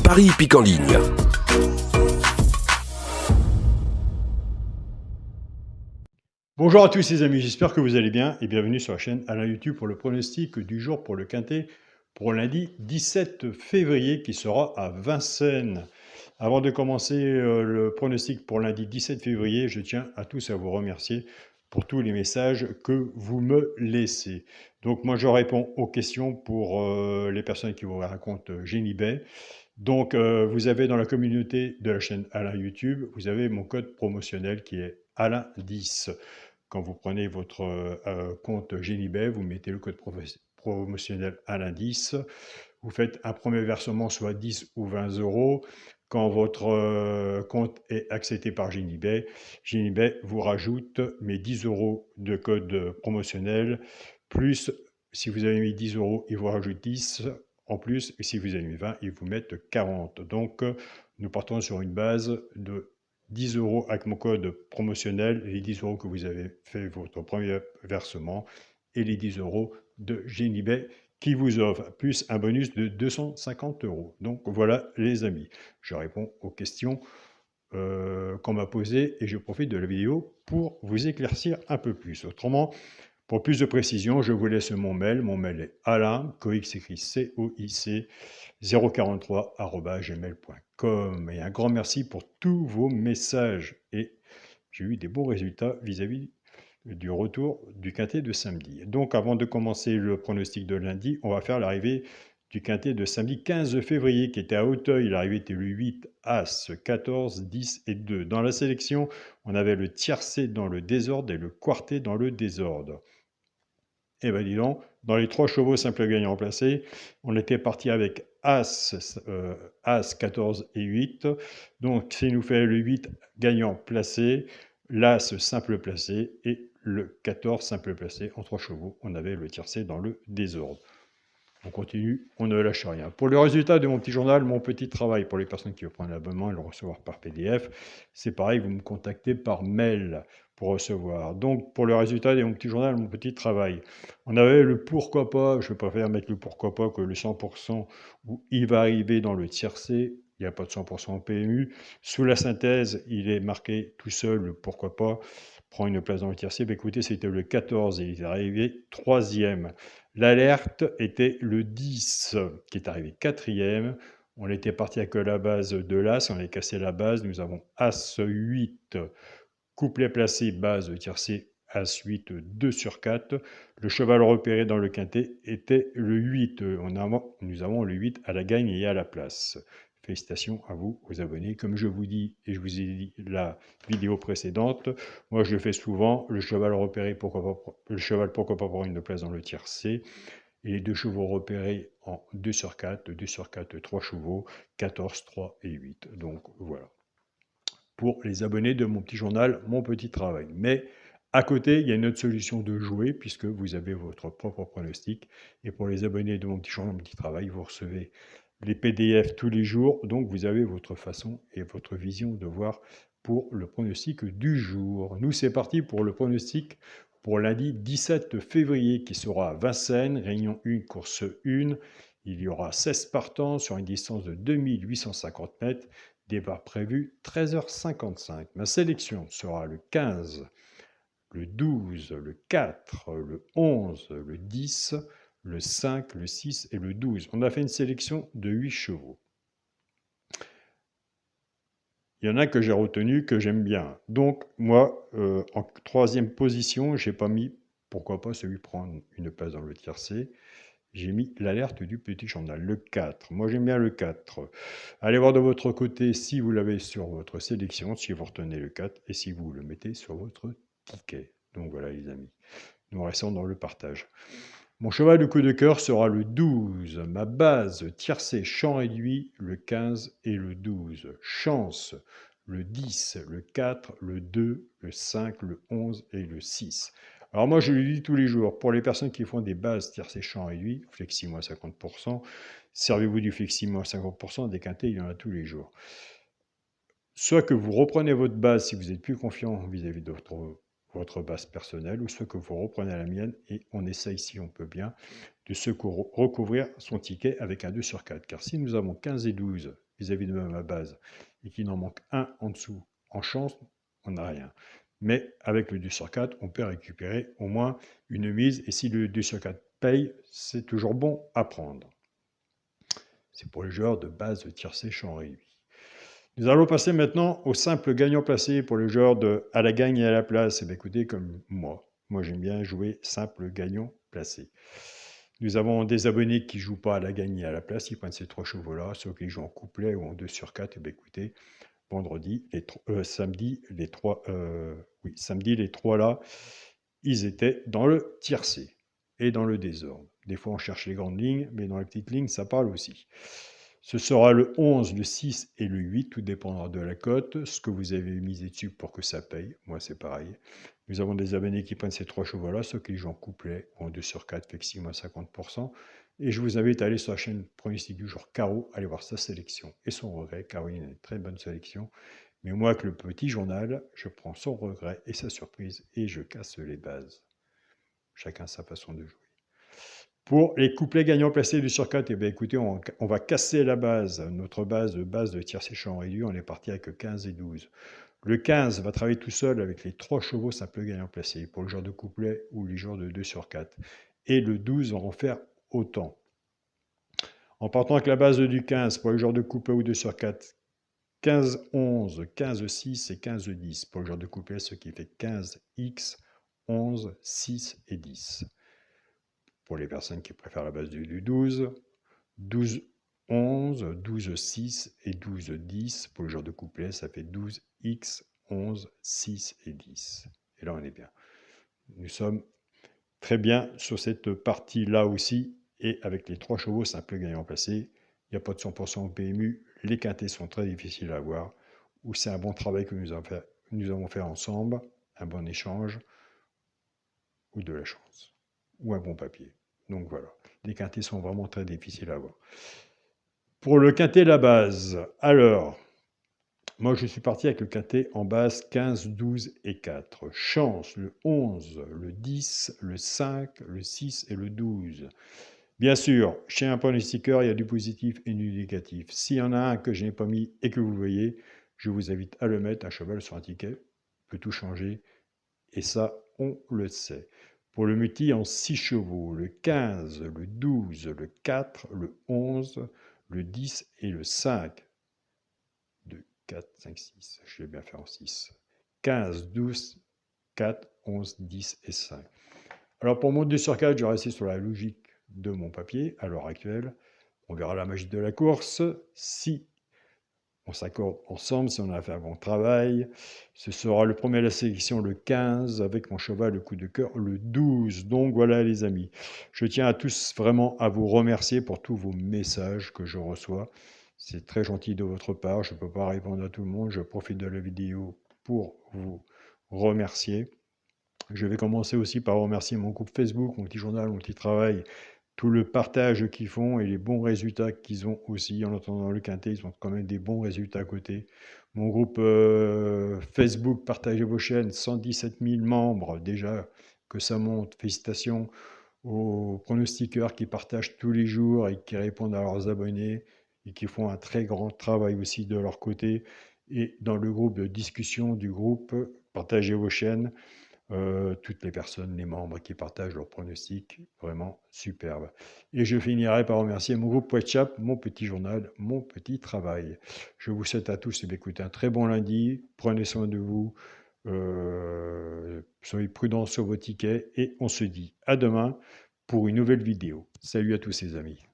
Paris hippique en ligne. Bonjour à tous les amis, j'espère que vous allez bien et bienvenue sur la chaîne Alain YouTube pour le pronostic du jour pour le Quintet pour lundi 17 février qui sera à Vincennes. Avant de commencer le pronostic pour lundi 17 février, je tiens à tous à vous remercier pour tous les messages que vous me laissez. Donc moi je réponds aux questions pour les personnes qui vous racontent Génibet. Donc vous avez dans la communauté de la chaîne Alain YouTube, vous avez mon code promotionnel qui est Alain10. Quand vous prenez votre compte Génibet, vous mettez le code promotionnel Alain10. Vous faites un premier versement, soit 10 ou 20 euros. Quand votre compte est accepté par Génibet, Génibet vous rajoute mes 10 euros de code promotionnel, plus si vous avez mis 10 euros, il vous rajoute 10 en plus, et si vous avez mis 20, ils vous mettent 40. Donc, nous partons sur une base de 10 euros avec mon code promotionnel, les 10 euros que vous avez fait votre premier versement, et les 10 euros de Génibet qui vous offre, plus un bonus de 250 euros. Donc voilà les amis, je réponds aux questions qu'on m'a posées et je profite de la vidéo pour vous éclaircir un peu plus. Autrement, pour plus de précision, je vous laisse mon mail. Mon mail est alain, Coic s'écrit C-O-I-C, 043@gmail.com. Et un grand merci pour tous vos messages. Et j'ai eu des bons résultats vis-à-vis du retour du quintet de samedi. Donc avant de commencer le pronostic de lundi, on va faire l'arrivée du quintet de samedi 15 février qui était à Auteuil. L'arrivée était le 8, As, 14, 10 et 2. Dans la sélection, on avait le tiercé dans le désordre et le quartet dans le désordre. Et bien dis donc, dans les 3 chevaux simples gagnants placés, on était parti avec As, 14 et 8. Donc, ça nous fait le 8 gagnant placé, l'As simple placé et le 14 simple placé. En 3 chevaux, on avait le tiercé dans le désordre. On continue, on ne lâche rien. Pour le résultat de mon petit journal, mon petit travail, pour les personnes qui veulent prendre l'abonnement et le recevoir par PDF, c'est pareil, vous me contactez par mail pour recevoir. Donc, pour le résultat de mon petit journal, mon petit travail, on avait le pourquoi pas, je préfère mettre le pourquoi pas que le 100% où il va arriver dans le tiercé. Il n'y a pas de 100% en PMU. Sous la synthèse, il est marqué tout seul, le pourquoi pas, prend une place dans le tiercé. Ben, écoutez, c'était le 14 et il est arrivé 3e. L'alerte était le 10, qui est arrivé 4e. On était parti avec la base de l'As, on a cassé la base. Nous avons As-8, couplet placé, base tiercé, As-8, 2 sur 4. Le cheval repéré dans le quintet était le 8. Nous avons le 8 à la gagne et à la place. Félicitations à vous, aux abonnés. Comme je vous dis, et je vous ai dit la vidéo précédente, moi je le fais souvent, le cheval repéré, pourquoi pas prendre une place dans le tiercé, et les 2 chevaux repérés en 2 sur 4, 2 sur 4, 3 chevaux, 14, 3 et 8. Donc voilà. Pour les abonnés de mon petit journal, mon petit travail. Mais à côté, il y a une autre solution de jouer, puisque vous avez votre propre pronostic. Et pour les abonnés de mon petit journal, mon petit travail, vous recevez les PDF tous les jours. Donc vous avez votre façon et votre vision de voir pour le pronostic du jour. Nous, c'est parti pour le pronostic pour lundi 17 février qui sera à Vincennes, réunion 1, course 1. Il y aura 16 partants sur une distance de 2850 mètres. Départ prévu 13h55. Ma sélection sera le 15, le 12, le 4, le 11, le 10, le 5, le 6 et le 12. On a fait une sélection de 8 chevaux. Il y en a que j'ai retenu, que j'aime bien. Donc, moi, en 3e position, j'ai pas mis, pourquoi pas, celui prendre une place dans le tiercé. J'ai mis l'alerte du petit journal, le 4. Moi, j'aime bien le 4. Allez voir de votre côté si vous l'avez sur votre sélection, si vous retenez le 4, et si vous le mettez sur votre ticket. Donc voilà, les amis. Nous restons dans le partage. Mon cheval de coup de cœur sera le 12. Ma base tiercé champ réduit, le 15 et le 12. Chance, le 10, le 4, le 2, le 5, le 11 et le 6. Alors moi, je le dis tous les jours, pour les personnes qui font des bases tiercé champ réduit, fleximo à 50%, servez-vous du fleximo à 50%, des quintés, il y en a tous les jours. Soit que vous reprenez votre base si vous êtes plus confiant vis-à-vis de votre base personnelle, ou soit que vous reprenez la mienne et on essaye, si on peut bien, de recouvrir son ticket avec un 2 sur 4. Car si nous avons 15 et 12 vis-à-vis de ma base et qu'il en manque un en dessous, en chance, on n'a rien. Mais avec le 2 sur 4, on peut récupérer au moins une mise. Et si le 2 sur 4 paye, c'est toujours bon à prendre. C'est pour les joueurs de base de tiercé champ réduit. Nous allons passer maintenant au simple gagnant placé pour les joueurs de à la gagne et à la place. Et bien écoutez, comme moi j'aime bien jouer simple gagnant placé. Nous avons des abonnés qui ne jouent pas à la gagne et à la place, ils prennent ces 3 chevaux-là, ceux qui jouent en couplet ou en 2 sur 4, et bien écoutez, samedi, samedi, les 3 là, ils étaient dans le tiercé et dans le désordre. Des fois, on cherche les grandes lignes, mais dans les petites lignes, ça parle aussi. Ce sera le 11, le 6 et le 8, tout dépendra de la cote, ce que vous avez misé dessus pour que ça paye. Moi, c'est pareil. Nous avons des abonnés qui prennent ces 3 chevaux-là, ceux qui jouent en couplet ou en 2 sur 4, fait que 6 moins 50%. Et je vous invite à aller sur la chaîne pronostic du jour Caro, aller voir sa sélection et son regret. Caroline a une très bonne sélection. Mais moi, avec le petit journal, je prends son regret et sa surprise et je casse les bases. Chacun sa façon de jouer. Pour les couplets gagnants placés du sur 4, eh bien, écoutez, on va casser la base, notre base de tiercé champ réduit. On est parti avec 15 et 12. Le 15 va travailler tout seul avec les 3 chevaux simples gagnants placés pour le genre de couplet ou les genres de 2 sur 4. Et le 12 va en faire autant. En partant avec la base du 15 pour le genre de couplet ou 2 sur 4, 15, 11, 15, 6 et 15, 10 pour le genre de couplet, ce qui fait 15, X, 11, 6 et 10. Pour les personnes qui préfèrent la base du 12, 12, 11, 12, 6 et 12, 10. Pour le genre de couplet, ça fait 12, X, 11, 6 et 10. Et là, on est bien. Nous sommes très bien sur cette partie-là aussi. Et avec les 3 chevaux simples gagnants placés, il n'y a pas de 100% au PMU. Les quintés sont très difficiles à avoir. Ou c'est un bon travail que nous avons fait ensemble, un bon échange, ou de la chance, ou un bon papier. Donc voilà, les quintés sont vraiment très difficiles à avoir. Pour le quintet, la base, alors, moi je suis parti avec le quintet en base 15, 12 et 4. Chance, le 11, le 10, le 5, le 6 et le 12. Bien sûr, chez un pronostiqueur, il y a du positif et du négatif. S'il y en a un que je n'ai pas mis et que vous voyez, je vous invite à le mettre, un cheval sur un ticket, peut tout changer, et ça, on le sait. Pour le multi en 6 chevaux, le 15, le 12, le 4, le 11, le 10 et le 5. 2, 4, 5, 6. Je vais bien faire en 6. 15, 12, 4, 11, 10 et 5. Alors pour mon 2 sur 4, je vais rester sur la logique de mon papier à l'heure actuelle. On verra la magie de la course. Si on s'accorde ensemble, si on a fait un bon travail, ce sera le premier à la sélection, le 15, avec mon cheval, le coup de cœur, le 12. Donc voilà les amis, je tiens à tous vraiment à vous remercier pour tous vos messages que je reçois. C'est très gentil de votre part, je ne peux pas répondre à tout le monde, je profite de la vidéo pour vous remercier. Je vais commencer aussi par remercier mon groupe Facebook, mon petit journal, mon petit travail, tout le partage qu'ils font et les bons résultats qu'ils ont aussi. En attendant le quintet, ils ont quand même des bons résultats à côté. Mon groupe Facebook, partagez vos chaînes, 117 000 membres déjà, que ça monte. Félicitations aux pronostiqueurs qui partagent tous les jours et qui répondent à leurs abonnés et qui font un très grand travail aussi de leur côté. Et dans le groupe de discussion du groupe, partagez vos chaînes. Toutes les personnes, les membres qui partagent leurs pronostics, vraiment superbe. Et je finirai par remercier mon groupe WhatsApp, mon petit journal, mon petit travail. Je vous souhaite à tous d'écouter un très bon lundi, prenez soin de vous, soyez prudents sur vos tickets et on se dit à demain pour une nouvelle vidéo. Salut à tous les amis.